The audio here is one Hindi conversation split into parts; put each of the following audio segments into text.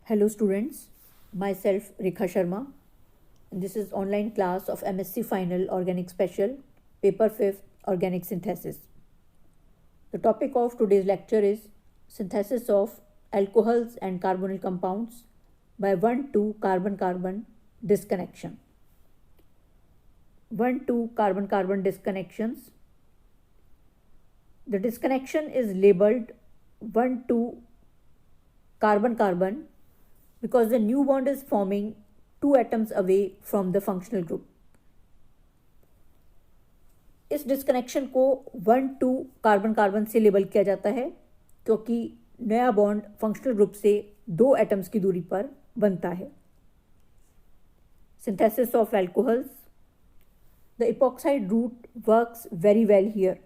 Hello students, myself Rekha Sharma. This is online class of MSc Final Organic Special, Paper 5th Organic Synthesis. The topic of today's lecture is synthesis of alcohols and carbonyl compounds by 1,2 carbon-carbon disconnection. 1,2 carbon-carbon disconnections. The disconnection is labeled 1,2 carbon-carbon because the new bond is forming 2 atoms away from the functional group. इस डिस्कनेक्शन को 1,2 कार्बन कार्बन से लेबल किया जाता है क्योंकि नया बॉन्ड फंक्शनल ग्रुप से 2 एटम्स की दूरी पर बनता है. Synthesis of alcohols. The epoxide route works very well here.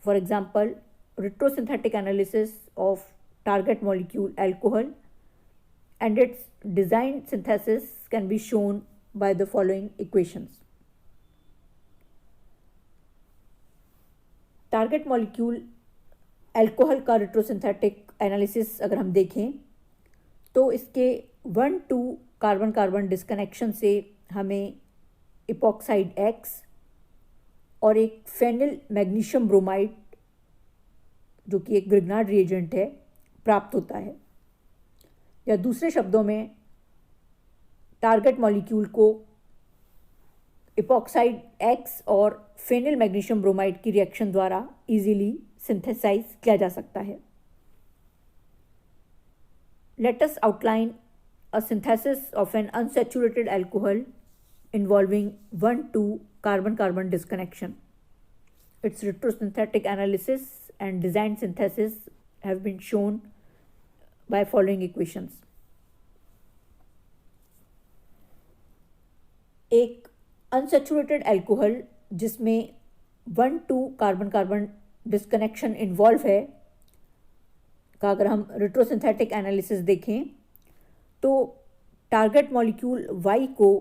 For example, retrosynthetic analysis of target molecule alcohol and its designed synthesis can be shown by the following equations. Target molecule alcohol का रेट्रोसिंथेटिक एनालिसिस अगर हम देखें तो इसके 1,2 कार्बन कार्बन डिस्कनेक्शन से हमें इपॉक्साइड X और एक फेनिल मैग्नीशियम ब्रोमाइड जो कि एक ग्रिग्नार्ड रिएजेंट है प्राप्त होता है. या दूसरे शब्दों में टारगेट मॉलिक्यूल को इपॉक्साइड X और फेनिल मैग्नीशियम ब्रोमाइड की रिएक्शन द्वारा इजीली सिंथेसाइज किया जा सकता है. Let us outline a synthesis of an unsaturated alcohol involving 1,2 carbon-carbon disconnection. Its retrosynthetic analysis and designed synthesis have been shown by following equations. एक अनसेचुरेटेड अल्कोहल जिसमें 1,2 कार्बन कार्बन डिस्कनेक्शन इन्वॉल्व है का अगर हम रेट्रोसिंथेटिक एनालिसिस देखें तो टारगेट मॉलिक्यूल Y को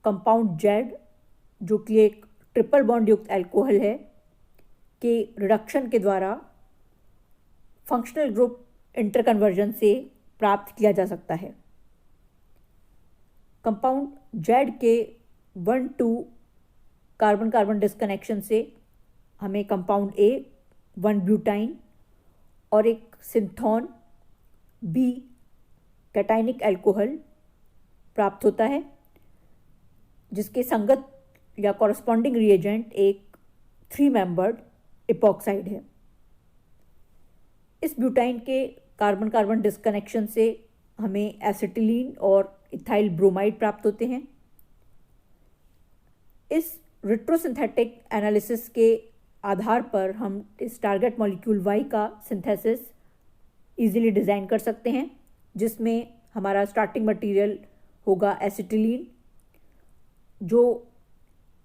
कंपाउंड Z जो कि एक ट्रिपल बॉन्ड युक्त अल्कोहल है के रिडक्शन के द्वारा फंक्शनल ग्रुप इंटरकन्वर्जन से प्राप्त किया जा सकता है. कंपाउंड Z के 1,2 कार्बन कार्बन डिस्कनेक्शन से हमें कंपाउंड A 1 ब्यूटाइन और एक सिंथोन B कैटाइनिक अल्कोहल प्राप्त होता है जिसके संगत या कॉरस्पॉन्डिंग रिएजेंट एक 3 मेंबर्ड इपॉक्साइड है. इस ब्यूटाइन के कार्बन कार्बन डिस्कनेक्शन से हमें एसिटिलीन और इथाइल ब्रोमाइड प्राप्त होते हैं. इस रेट्रोसिंथेटिक एनालिसिस के आधार पर हम इस टारगेट मॉलिक्यूल Y का सिंथेसिस इजीली डिज़ाइन कर सकते हैं जिसमें हमारा स्टार्टिंग मटेरियल होगा एसिटिलीन जो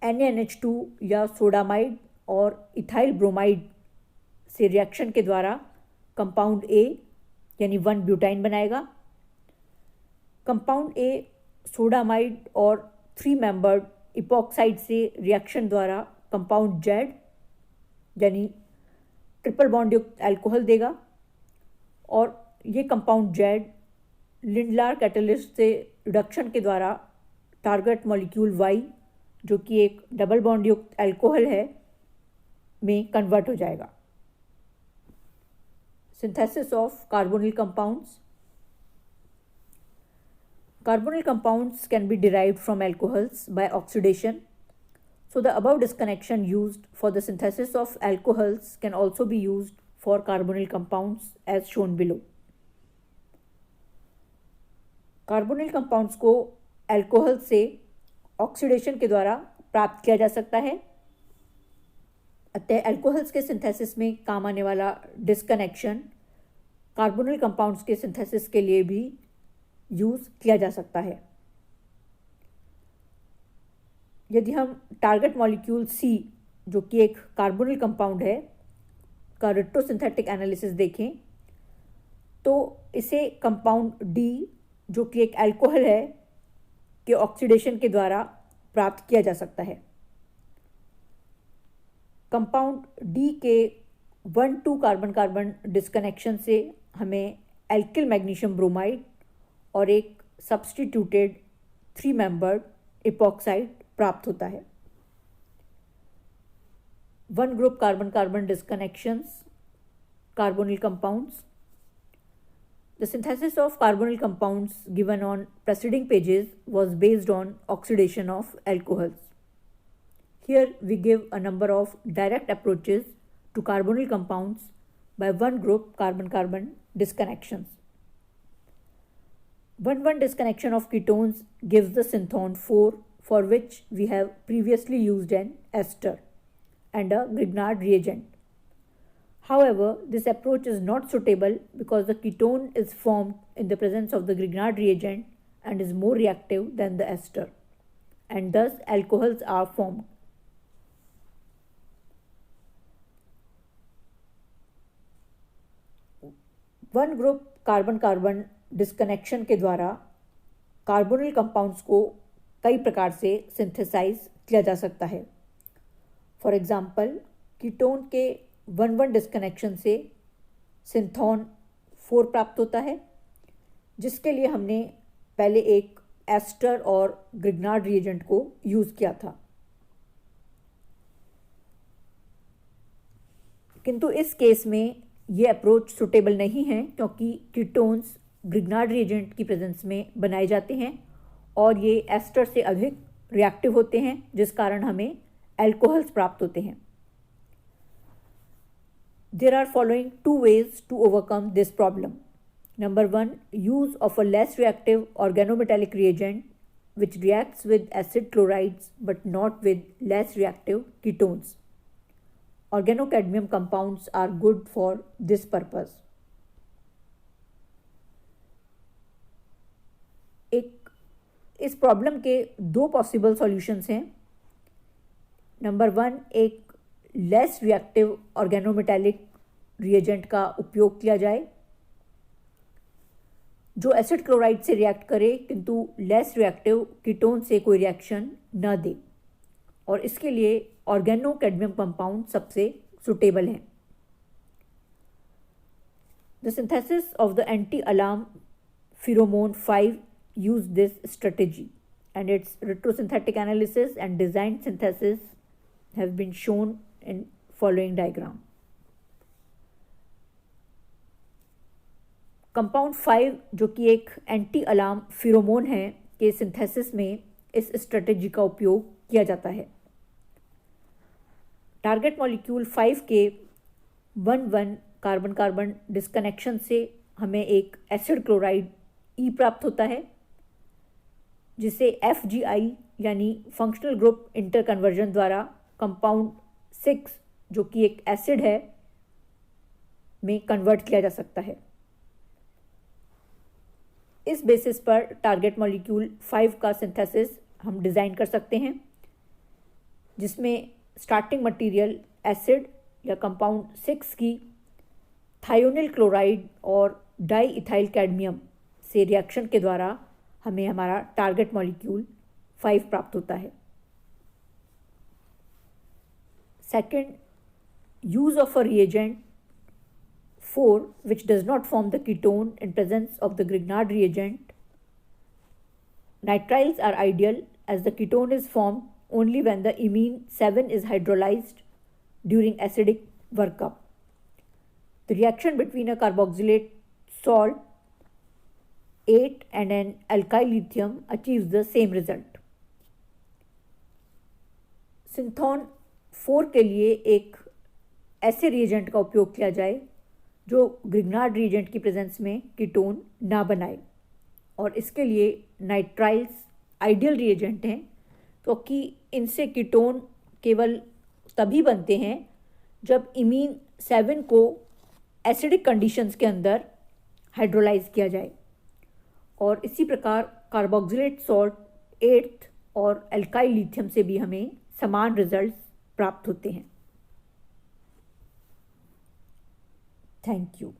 NaNH2 या सोडामाइड और इथाइल ब्रोमाइड से रिएक्शन के द्वारा कंपाउंड A यानी 1 ब्यूटाइन बनाएगा. कंपाउंड A सोडामाइड और 3 मेंबर्ड इपॉक्साइड से रिएक्शन द्वारा कंपाउंड Z यानी ट्रिपल बॉन्ड युक्त अल्कोहल देगा और ये कंपाउंड Z लिंडलार कैटलिस्ट से रिडक्शन के द्वारा टारगेट मॉलिक्यूल Y जो कि एक डबल बॉन्ड युक्त अल्कोहल है में कन्वर्ट हो जाएगा. Synthesis of carbonyl compounds. Carbonyl compounds can be derived from alcohols by oxidation. So the above disconnection used for the synthesis of alcohols can also be used for carbonyl compounds as shown below. Carbonyl compounds को alcohol से ऑक्सीडेशन के द्वारा प्राप्त किया जा सकता है. अतः अल्कोहल्स के सिंथेसिस में काम आने वाला डिस्कनेक्शन कार्बोनिल कंपाउंड्स के सिंथेसिस के लिए भी यूज़ किया जा सकता है. यदि हम टारगेट मॉलिक्यूल C जो कि एक कार्बोनिल कंपाउंड है का रेट्रोसिंथेटिक एनालिसिस देखें तो इसे कंपाउंड D जो कि एक अल्कोहल है के ऑक्सीडेशन के द्वारा प्राप्त किया जा सकता है. कंपाउंड D के 1,2 कार्बन कार्बन डिस्कनेक्शन से हमें एल्किल मैग्नीशियम ब्रोमाइड और एक सब्स्टिट्यूटेड 3 मेंबर्ड इपॉक्साइड प्राप्त होता है। 1 group carbon carbon disconnections, carbonyl compounds. The synthesis of carbonyl compounds given on preceding pages was based on oxidation of alcohols. Here we give a number of direct approaches to carbonyl compounds by 1 group carbon-carbon disconnections. 1,1 disconnection of ketones gives the synthon 4, for which we have previously used an ester and a Grignard reagent. However, this approach is not suitable because the ketone is formed in the presence of the Grignard reagent and is more reactive than the ester, and thus alcohols are formed. One group carbon carbon disconnection के द्वारा कार्बोनिल कंपाउंड्स को कई प्रकार से सिंथेसाइज किया जा सकता है। फॉर एग्जाम्पल, कीटोन के 1,1 डिस्कनेक्शन से सिंथॉन 4 प्राप्त होता है, जिसके लिए हमने पहले एक एस्टर और ग्रिग्नार्ड रिएजेंट को यूज़ किया था। किंतु इस केस में ये अप्रोच सुटेबल नहीं है क्योंकि कीटोन्स ग्रिग्नार्ड रिएजेंट की प्रेजेंस में बनाए जाते हैं और ये एस्टर से अधिक रिएक्टिव होते हैं, जिस कारण हमें एल्कोहल्स प्राप्त होते हैं। There are following 2 ways to overcome this problem. Number 1, use of a less reactive organometallic reagent which reacts with acid chlorides but not with less reactive ketones. Organocadmium compounds are good for this purpose. इस प्रॉब्लम के 2 पॉसिबल सॉल्यूशंस हैं। नंबर 1, एक लेस रिएक्टिव ऑर्गेनोमेटालिक रिएजेंट का उपयोग किया जाए जो एसिड क्लोराइड से रिएक्ट करे किंतु लेस रिएक्टिव कीटोन से कोई रिएक्शन न दे, और इसके लिए ऑर्गेनोकैडमियम कंपाउंड सबसे सुटेबल है। The synthesis of the anti alarm pheromone 5 use this strategy and it's retrosynthetic analysis and design synthesis have been shown in following diagram. Compound 5 जो कि एक एंटी अलार्म फेरोमोन है के सिंथेसिस में इस स्ट्रेटेजी का उपयोग किया जाता है। टारगेट मॉलिक्यूल 5 के 1,1 कार्बन कार्बन डिस्कनेक्शन से हमें एक एसिड क्लोराइड ई प्राप्त होता है, जिसे FGI यानी फंक्शनल ग्रुप इंटरकन्वर्जन द्वारा कंपाउंड 6 जो कि एक एसिड है में कन्वर्ट किया जा सकता है। इस बेसिस पर टारगेट मॉलिक्यूल 5 का सिंथेसिस हम डिज़ाइन कर सकते हैं, जिसमें स्टार्टिंग मटेरियल एसिड या कंपाउंड 6 की थायोनिल क्लोराइड और डाई इथाइल कैडमियम से रिएक्शन के द्वारा हमें हमारा टारगेट मॉलिक्यूल 5 प्राप्त होता है। Second, use of a reagent 4 which does not form the ketone in presence of the Grignard reagent. Nitriles are ideal as the ketone is formed only when the imine 7 is hydrolyzed during acidic workup. The reaction between a carboxylate salt 8 and an alkyl lithium achieves the same result. सिंथॉन 4 के लिए एक ऐसे रिएजेंट का उपयोग किया जाए जो ग्रिग्नार्ड रिएजेंट की प्रेजेंस में कीटोन ना बनाए, और इसके लिए नाइट्राइल्स आइडियल रिएजेंट हैं क्योंकि इनसे कीटोन केवल तभी बनते हैं जब इमीन 7 को एसिडिक कंडीशंस के अंदर हाइड्रोलाइज किया जाए, और इसी प्रकार कार्बोक्सिलेट सॉल्ट 8 और एल्काइल लिथियम से भी हमें समान रिजल्ट्स प्राप्त होते हैं। Thank you.